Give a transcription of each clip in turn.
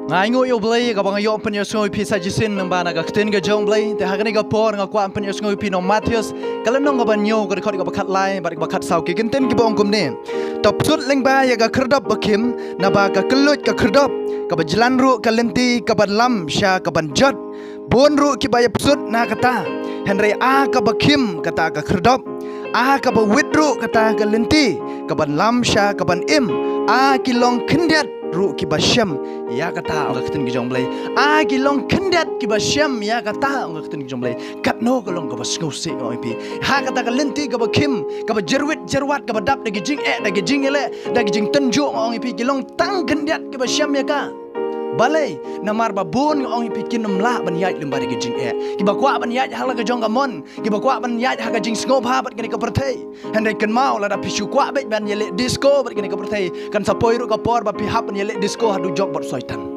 Ngai ngo yo blay ka bang yo pen yo sngoi pi sa jisin namba na ka kten ga jong blay te hagani ga por nga kwa pen yo sngoi pi no Matthews kala nong ga ban yo ga khot ga khat lai ba ga khat sau ki ken ten ki bong kum ne top sut leng ba ya ga khrdop ba kim na ba ka kelut ka khrdop ka ba jalan ru ka lenti ka ban lam sha ka ban jot bon ru ki ba ya sut na kata henry a ka ba kim kata ka khrdop a ka ba witru kata ka lenti ka ban lam sha ka ban im a ki long khndet ru ki ba shem ya kata ang keten ki jong blay a ki long khndet ki ba shem ya kata ang keten ki jong blay kat no ka long ka ba sngau se oi pi ha kata ka lenti ka ba kim ka ba jerwit jerwat ka ba dap da ki jing da ki jing ele da ki jing tenju ong pi ki long tang khndet ki ba shem ya ka balai namar ba bon ong pi kinum la ban yai lim ba ki jing ki ba kwa ban yai hala ka jong ka mon ki ba kwa ban yai ha ka jing sngo ba bat ki ka perthei hande kan mau la da pi shu kwa bet ban yele disco bat ki ka perthei kan sapoi ru ka por ba pi hap ban yele disco hadu jog bot soitan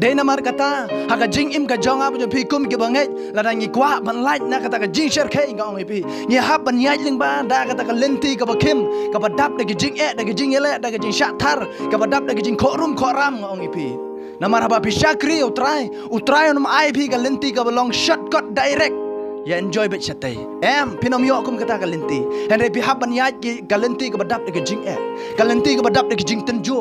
de namar kata ha ka jing im ka jong a bu pi kum ki ba ngai la da ngi kwa ban lai na kata ka jing sher khei nga ong pi ngi hap ban yai ling ba da kata ka lenti ka ba kim ka ba dap da ki jing da ki jing ele da ki jing shat thar ka ba dap da ki jing khorum khoram nga ong pi namar haba pishakri utrai on ai phi ka lenti ka long shortcut direct ya enjoy bet chatai pinom yo kum kata ka lenti hande pi haban ya ka lenti ka badap de jing ka lenti ka badap de jing tenjo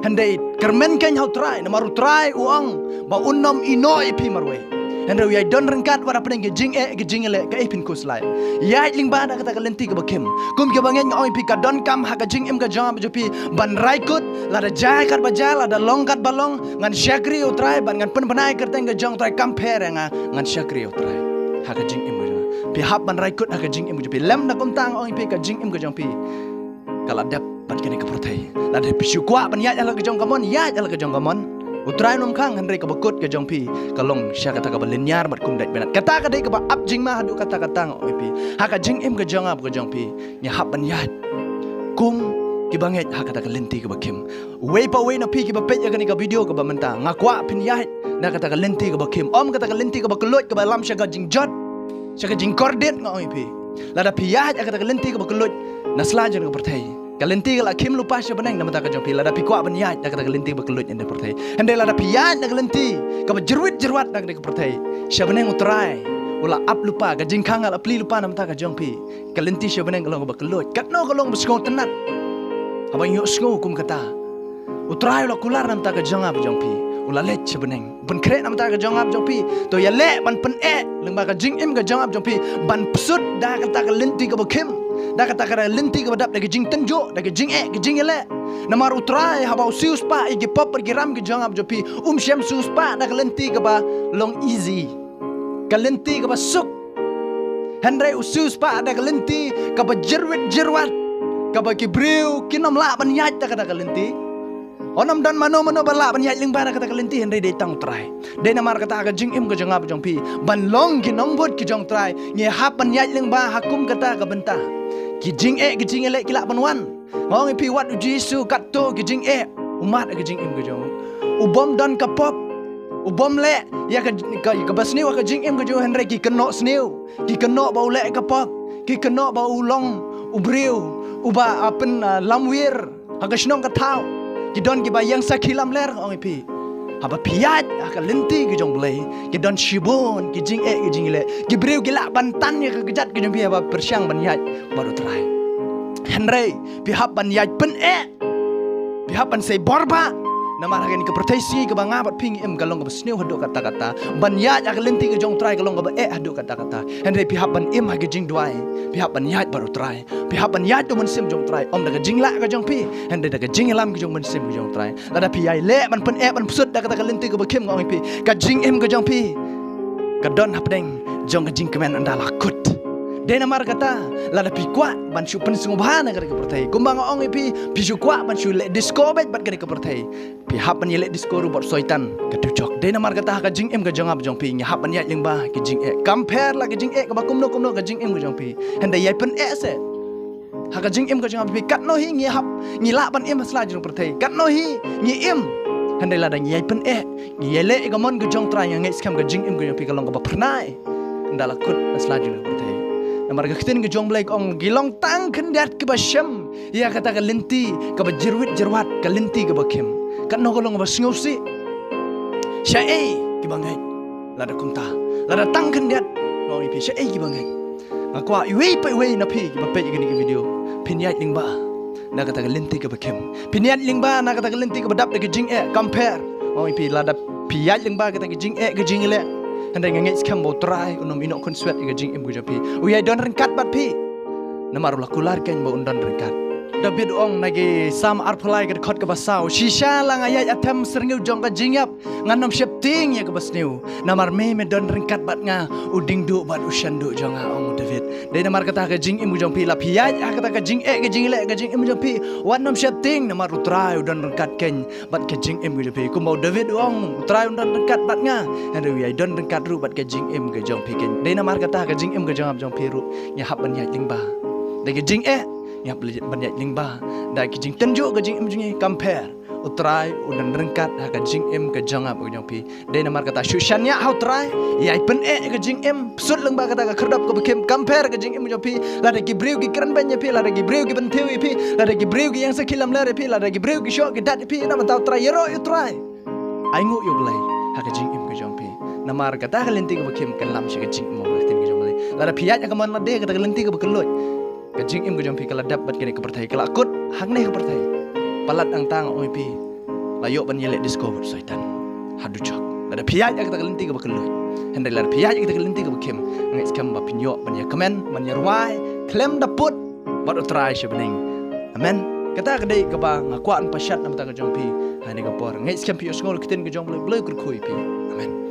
hande kermen ken hau try namar utrai uang ba unnom inoi pi marwe hande ya don rengkat wara pedeng ke jing ele ka ipin kuslai ya ling ba kata ka lenti ka bakim kum ke bangen oi pi ka don kam ha ka jing im ka jam jo pi ban rai kut la da jai kat ba jal ada long kat balong ngan syakri utrai ban ngan pen banai kerteng ka jong trai compare ngan syakri utrai ha ka jing im pi hap ban rai kut ha ka jing im jo pi lem na kum tang oi pi ka jing im ka jong pi kala dap ban kene ka protai la de pi shu kwa ban ya ala ka jong kamon ya ala ka jong kamon utrai nom khang henry ka bakut ka jong pi kalong sya kata ka balinyar mat kum dai benat kata ka dai ka ba up jing ma hadu kata kata oi pi ha ka jing im ka jong ap ka jong pi nya hap ban ya kum ki banget ha kata ka lenti ka bakim we pa we na pi ki ba pet ya ka video ka ba menta ngakwa pin ya na kata ka lenti ka bakim om kata ka lenti ka ba kelot ka ba lam sya ka jing jot sya ka jing kordet nga oi pi la da pi ya kata ka lenti ka ba kelot na slajer ka perthai kalenti la kim lupa sya beneng namata ka jongpi la da pi kwa ban ya kata kalenti ba kelut ende perthai hande la da pi ya na kalenti ka ba jerwit jerwat na ka perthai sya beneng utrai ula ap lupa ka jingkhang ala pli lupa namata ka jongpi kalenti sya beneng kalong ba kelut katno kalong ba skong tenat abang yo skong kum kata utrai la kular namata ka jonga ba jongpi ula let sya beneng ban kre namata ka jonga ba jongpi to ya le ban pen leng ba ka jing im ka jonga ba jongpi ban psut da kata kalenti ka ba kim da kata kara lenti ka badap da jing tenjo da jing ele namar utrai haba usius pa igi pop pergi ram ki jangap jopi syam sus pa da lenti ka ba long easy ka lenti ka ba suk henry usius pa da lenti ka ba jerwat ka ba kibriu kinom la ban yaj da kata lenti onam dan mano bala ban yaj ling ba da kata lenti henry de tang utrai de namar kata ka jing im ka jangap jong pi ban long ki nom bot ki jong trai nge hap ban yaj ling ba hakum kata ka benta ki jing ele ki la banwan ngong pi wat jisu katto ki jing umat ki jing im ki jong ubom dan ka pop ubom le ya ka basniu ka jing im ki jong henry ki keno sniu ki keno bau le ka pop ki keno bau long ubriu uba apen lamwir ha ka snong ka thau ki don ki ba yang sakilam ler ngong pi haba piat ka lenti ki jong blai ki don shibon ki jing le ki briu ki la bantan ya ka gejat ki jong pi haba persyang ban yat baru try henry pi hab ban yat pen pi hab ban sei borba namar ha ka proteksi ka banga bat ping im kalong ka sneu hadu kata ban yat ka lenti ki jong try kalong ka hadu kata henry pi hab ban im ha ki jing duai pi hab ban yat baru try pi hab ban yat to mun sim jong try om da ka jing la ka jong pi henry da ka jing lam ki jong mun sim ki jong try la da pi ai le ban pen ban pusut da kata ka lenti ka bakim ngong pi ka jing im ka jong pi ka don hapdeng jong ka jing kemen andala kut de namar kata la da pi kwa ban shu pen sung bhana ka perthai kumbang ong pi shu kwa ban shu le disco bet bat ka perthai pi hap ban le disco ru bot soitan ka tu jok de namar kata ka jing im ka jong ap jong pi nya hap ban ya ling ba ki jing compare la ki jing ka ba kumno ka jing im ka jong pi hande yai pen se ha ka jing im ka jong ap pi kat no hi ngi hap ngi la ban im sla jong perthai kat no hi ngi im hande la da ngi pen ngi le ka mon ka jong trai ngi skam ka jing im ka jong pi ka long ka ba pernai ndala kut sla jong perthai namar ka kiten ke jong blai ong gilong tang khendat ke bashem ya kata ka lenti ka ba jerwit jerwat ka lenti ka ba kim kan no golong ba sngosi syai ki bangai lada kumta lada tangkan diat ngau ipi syai ki bangai ngakwa iwi pe iwi na pi ki bape ki video pinyat lingba na kata linti ka bakem pinyat lingba na kata linti ka badap de jing compare ngau ipi lada piyat lingba kata jing jing le handai ngai skam bo try unom ino kon sweat ki jing ku japi uyai don rengkat bat pi namaru lakular kan bo undon rengkat David ong nagi sam arpalai ke khot ke basau shisha lang ayat atam seringu jong ka jingap nganom shepting ya ke basniu namar me don ringkat bat nga uding du bat ushandu jong ong David de namar kata ke jing imu jong pi la piyaj kata ke jing ke jing le ke jing imu jong pi wanom shepting namar utrai don ringkat ken bat ke jing imu jong pi ku mau David ong utrai don ringkat bat nga hendu ya don ringkat ru bat ke jing im ke jong pi ken de namar kata ke jing im ke jong pi ru ya hab ban ya lingba de ke jing ya banyak lingba da ki jing tenjo ke jing im jing compare utrai udan rengkat ha ke jing im ke jangap ke jong pi de namar kata shushanya how try ya pen ke jing im sut lengba kata ke kerdap ke bekem compare ke jing im jong pi la de ki breu ki kran banya pi la de ki breu ki bentiu pi la de ki breu ki yang sekilam la pi la de ki breu ki shok ki dat pi nam tau try yero you try ai ngu yu blai ha ke jing im ke jong pi namar kata ke lenting ke bekem kan lam shi ke jing mo tin ke jong blai la de piat ke man la de kata ke lenting ke bekelot kajing im gajong pi kala dapat kini kepertai kala akut hak ne kepertai palat ang tang oi pi layok ban yelek discover syaitan hadu chok ada piyaj kita kelinti ke bekelut hendai lar piyaj kita kelinti ke bekem ngai skam ba pinyo ban ya kemen ban ya ruai klem daput bat utrai sebening amen kata kedai ke ba ngakuan pasyat nam ta gajong pi hani kapor ngai skam pi skol kitin gajong bleu bleu kur kui pi amen